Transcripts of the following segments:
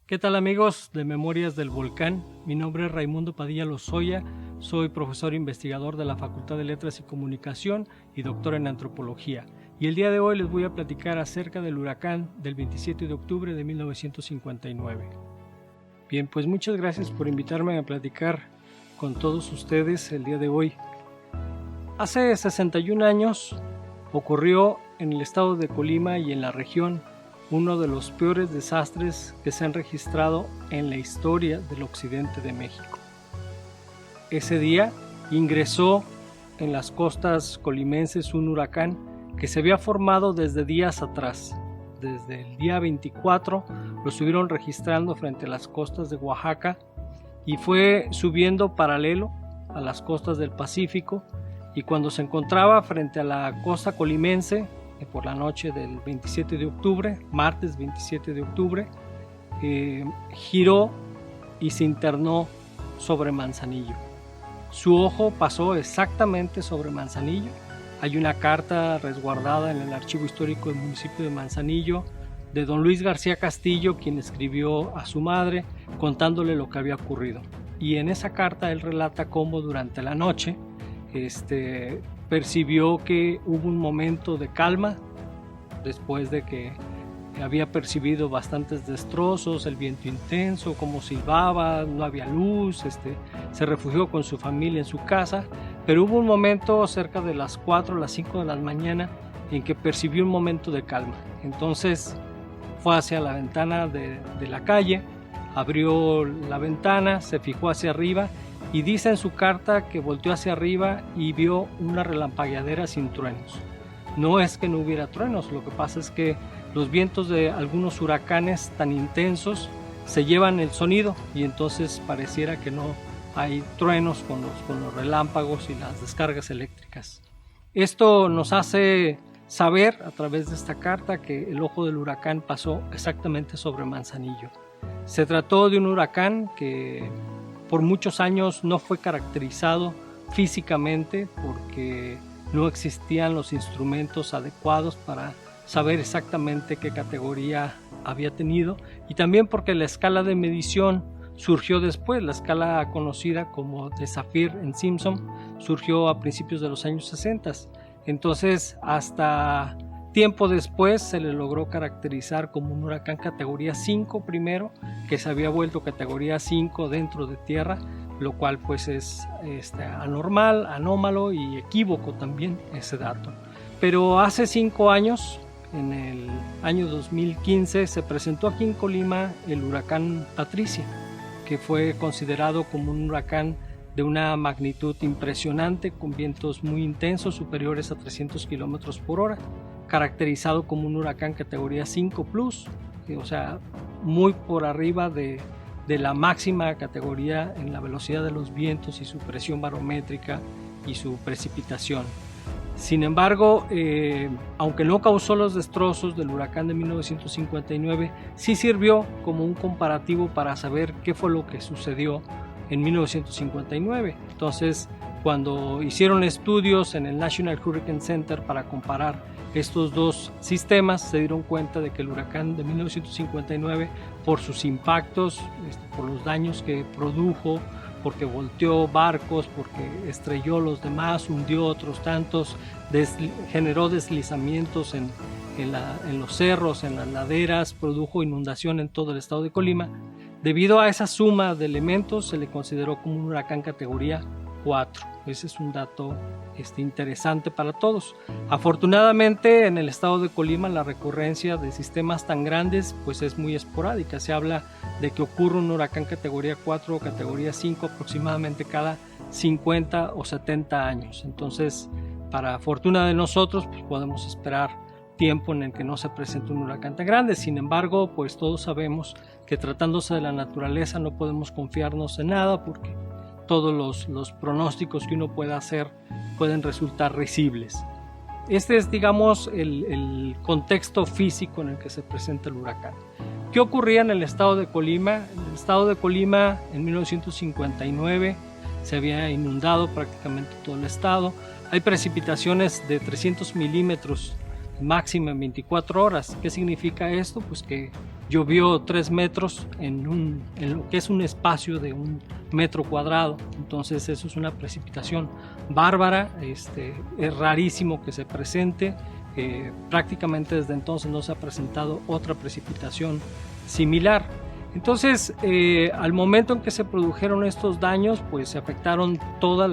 ¿Qué tal amigos de Memorias del Volcán? Mi nombre es Raimundo Padilla Lozoya, soy profesor investigador de la Facultad de Letras y Comunicación y doctor en Antropología. Y el día de hoy les voy a platicar acerca del huracán del 27 de octubre de 1959. Bien, pues muchas gracias por invitarme a platicar con todos ustedes el día de hoy. Hace 61 años ocurrió en el estado de Colima y en la región uno de los peores desastres que se han registrado en la historia del occidente de México. Ese día ingresó en las costas colimenses un huracán que se había formado desde días atrás. Desde el día 24 lo estuvieron registrando frente a las costas de Oaxaca y fue subiendo paralelo a las costas del Pacífico, y cuando se encontraba frente a la costa colimense por la noche del 27 de octubre, martes 27 de octubre, giró y se internó sobre Manzanillo. Su ojo pasó exactamente sobre Manzanillo. Hay una carta resguardada en el archivo histórico del municipio de Manzanillo de don Luis García Castillo, quien escribió a su madre contándole lo que había ocurrido. Y en esa carta él relata cómo durante la noche percibió que hubo un momento de calma después de que había percibido bastantes destrozos, el viento intenso, cómo silbaba, no había luz, se refugió con su familia en su casa, pero hubo un momento cerca de las 4 o las 5 de la mañana en que percibió un momento de calma. Entonces fue hacia la ventana de la calle, abrió la ventana, se fijó hacia arriba y dice en su carta que volteó hacia arriba y vio una relampagueadera sin truenos. No es que no hubiera truenos, lo que pasa es que los vientos de algunos huracanes tan intensos se llevan el sonido y entonces pareciera que no hay truenos con los relámpagos y las descargas eléctricas. Esto nos hace saber a través de esta carta que el ojo del huracán pasó exactamente sobre Manzanillo. Se trató de un huracán que por muchos años no fue caracterizado físicamente porque no existían los instrumentos adecuados para saber exactamente qué categoría había tenido, y también porque la escala de medición surgió después. La escala conocida como de Saffir-Simpson surgió a principios de los años 60. Entonces hasta tiempo después se le logró caracterizar como un huracán categoría 5 primero, que se había vuelto categoría 5 dentro de tierra, lo cual pues es anormal, anómalo y equívoco también ese dato. Pero hace 5 años, en el año 2015, se presentó aquí en Colima el huracán Patricia, que fue considerado como un huracán de una magnitud impresionante, con vientos muy intensos superiores a 300 kilómetros por hora, caracterizado como un huracán categoría 5 plus, o sea, muy por arriba de la máxima categoría en la velocidad de los vientos y su presión barométrica y su precipitación. Sin embargo, aunque no causó los destrozos del huracán de 1959, sí sirvió como un comparativo para saber qué fue lo que sucedió en 1959. Entonces, cuando hicieron estudios en el National Hurricane Center para comparar estos dos sistemas, se dieron cuenta de que el huracán de 1959, por sus impactos, por los daños que produjo, porque volteó barcos, porque estrelló los demás, hundió otros tantos, generó deslizamientos en los cerros, en las laderas, produjo inundación en todo el estado de Colima. Debido a esa suma de elementos, se le consideró como un huracán categoría 4. Ese es un dato interesante para todos. Afortunadamente, en el estado de Colima la recurrencia de sistemas tan grandes pues es muy esporádica. Se habla de que ocurre un huracán categoría 4 o categoría 5 aproximadamente cada 50 o 70 años. Entonces, para fortuna de nosotros, pues podemos esperar tiempo en el que no se presente un huracán tan grande. Sin embargo, pues todos sabemos que tratándose de la naturaleza no podemos confiarnos en nada, porque todos los pronósticos que uno pueda hacer pueden resultar risibles. Este es, digamos, el contexto físico en el que se presenta el huracán. ¿Qué ocurría en el estado de Colima? En el estado de Colima, en 1959, se había inundado prácticamente todo el estado. Hay precipitaciones de 300 milímetros máxima en 24 horas. ¿Qué significa esto? Pues que llovió 3 metros en lo que es un espacio de 1 metro cuadrado. Entonces eso es una precipitación bárbara, es rarísimo que se presente. Prácticamente desde entonces no se ha presentado otra precipitación similar. Entonces, al momento en que se produjeron estos daños, pues se afectaron todos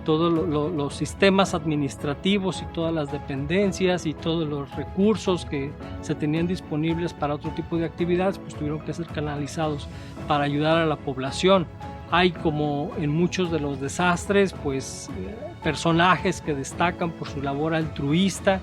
los sistemas administrativos y todas las dependencias y todos los recursos que se tenían disponibles para otro tipo de actividades, pues tuvieron que ser canalizados para ayudar a la población. Hay, como en muchos de los desastres, pues personajes que destacan por su labor altruista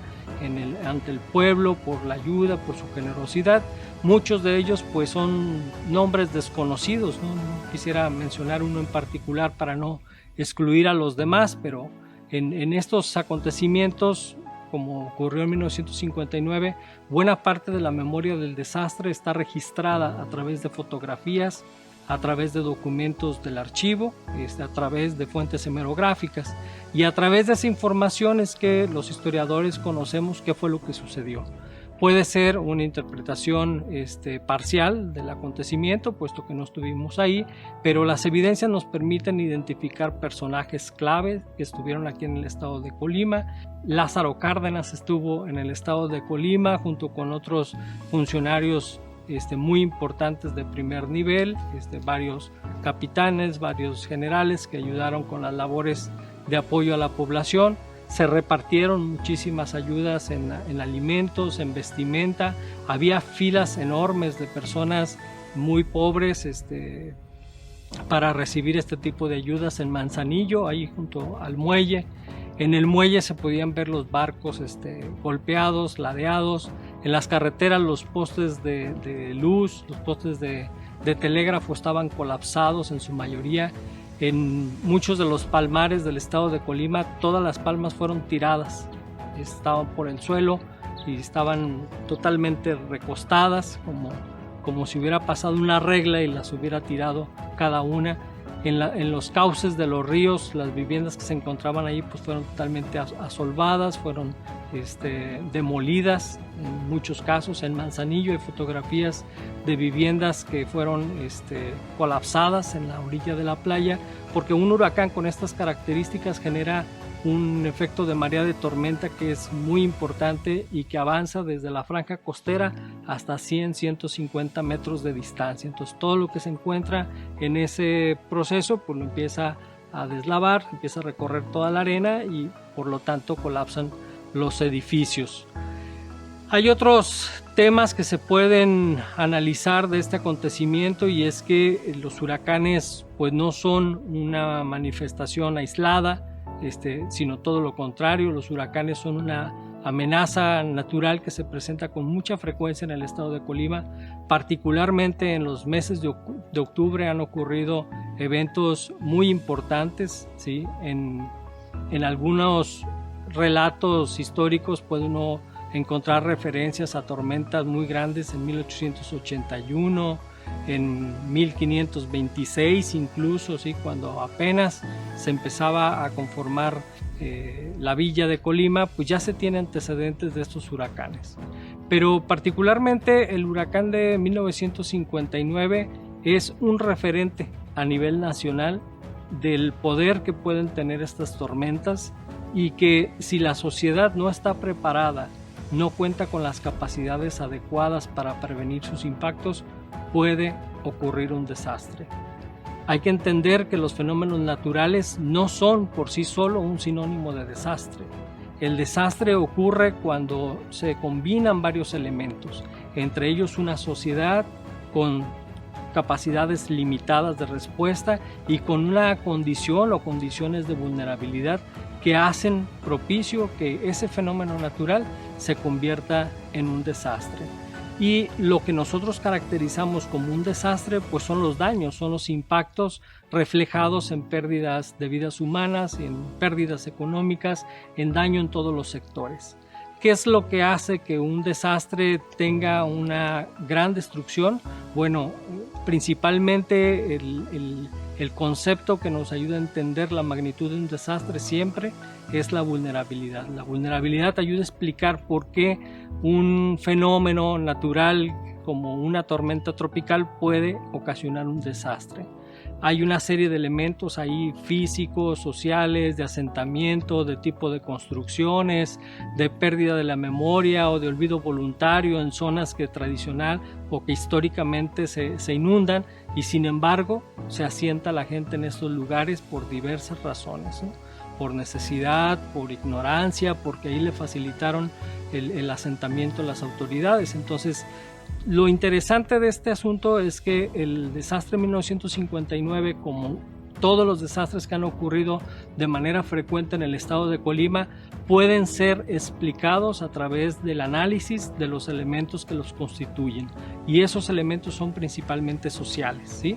ante el pueblo, por la ayuda, por su generosidad. Muchos de ellos pues son nombres desconocidos, ¿no? No quisiera mencionar uno en particular para no excluir a los demás, pero en estos acontecimientos, como ocurrió en 1959, buena parte de la memoria del desastre está registrada a través de fotografías, a través de documentos del archivo, a través de fuentes hemerográficas, y a través de esa información es que los historiadores conocemos qué fue lo que sucedió. Puede ser una interpretación parcial del acontecimiento, puesto que no estuvimos ahí, pero las evidencias nos permiten identificar personajes clave que estuvieron aquí en el estado de Colima. Lázaro Cárdenas estuvo en el estado de Colima junto con otros funcionarios muy importantes de primer nivel, varios capitanes, varios generales que ayudaron con las labores de apoyo a la población. Se repartieron muchísimas ayudas en alimentos, en vestimenta. Había filas enormes de personas muy pobres para recibir este tipo de ayudas en Manzanillo, ahí junto al muelle. En el muelle se podían ver los barcos golpeados, ladeados. En las carreteras los postes de luz, los postes de telégrafo estaban colapsados en su mayoría. En muchos de los palmares del estado de Colima, todas las palmas fueron tiradas, estaban por el suelo y estaban totalmente recostadas, como si hubiera pasado una regla y las hubiera tirado cada una. En los cauces de los ríos, las viviendas que se encontraban ahí pues fueron totalmente asolvadas, fueron demolidas en muchos casos. En Manzanillo hay fotografías de viviendas que fueron colapsadas en la orilla de la playa, porque un huracán con estas características genera un efecto de marea de tormenta que es muy importante y que avanza desde la franja costera hasta 100-150 metros de distancia. Entonces todo lo que se encuentra en ese proceso pues lo empieza a deslavar, empieza a recorrer toda la arena y por lo tanto colapsan los edificios. Hay otros temas que se pueden analizar de este acontecimiento, y es que los huracanes pues no son una manifestación aislada, sino todo lo contrario. Los huracanes son una amenaza natural que se presenta con mucha frecuencia en el estado de Colima. Particularmente en los meses de octubre han ocurrido eventos muy importantes, ¿sí? En algunos relatos históricos puede uno encontrar referencias a tormentas muy grandes en 1881, en 1526 incluso, ¿sí? Cuando apenas se empezaba a conformar la villa de Colima, pues ya se tiene antecedentes de estos huracanes. Pero particularmente el huracán de 1959 es un referente a nivel nacional del poder que pueden tener estas tormentas, y que si la sociedad no está preparada, no cuenta con las capacidades adecuadas para prevenir sus impactos, puede ocurrir un desastre. Hay que entender que los fenómenos naturales no son por sí solo un sinónimo de desastre. El desastre ocurre cuando se combinan varios elementos, entre ellos una sociedad con capacidades limitadas de respuesta y con una condición o condiciones de vulnerabilidad que hacen propicio que ese fenómeno natural se convierta en un desastre. Y lo que nosotros caracterizamos como un desastre pues son los daños, son los impactos reflejados en pérdidas de vidas humanas, en pérdidas económicas, en daño en todos los sectores. ¿Qué es lo que hace que un desastre tenga una gran destrucción? Bueno, principalmente el concepto que nos ayuda a entender la magnitud de un desastre siempre es la vulnerabilidad. La vulnerabilidad ayuda a explicar por qué un fenómeno natural como una tormenta tropical puede ocasionar un desastre. Hay una serie de elementos ahí físicos, sociales, de asentamiento, de tipo de construcciones, de pérdida de la memoria o de olvido voluntario en zonas que tradicional o que históricamente se inundan, y sin embargo se asienta la gente en estos lugares por diversas razones, ¿no? Por necesidad, por ignorancia, porque ahí le facilitaron el asentamiento a las autoridades. Entonces, lo interesante de este asunto es que el desastre de 1959, como todos los desastres que han ocurrido de manera frecuente en el estado de Colima, pueden ser explicados a través del análisis de los elementos que los constituyen, y esos elementos son principalmente sociales, ¿sí?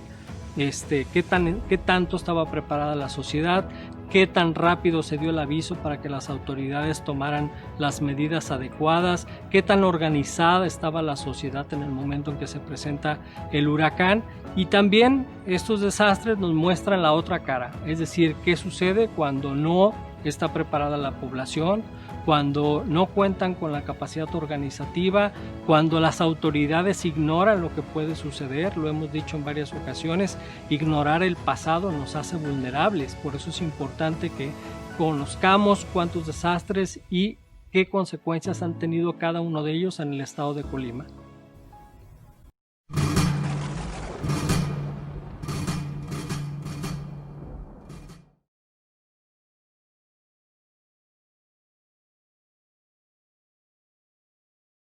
¿Qué tanto estaba preparada la sociedad? ¿Qué tan rápido se dio el aviso para que las autoridades tomaran las medidas adecuadas? ¿Qué tan organizada estaba la sociedad en el momento en que se presenta el huracán? Y también estos desastres nos muestran la otra cara, es decir, qué sucede cuando no está preparada la población, cuando no cuentan con la capacidad organizativa, cuando las autoridades ignoran lo que puede suceder. Lo hemos dicho en varias ocasiones, ignorar el pasado nos hace vulnerables. Por eso es importante que conozcamos cuántos desastres y qué consecuencias han tenido cada uno de ellos en el estado de Colima.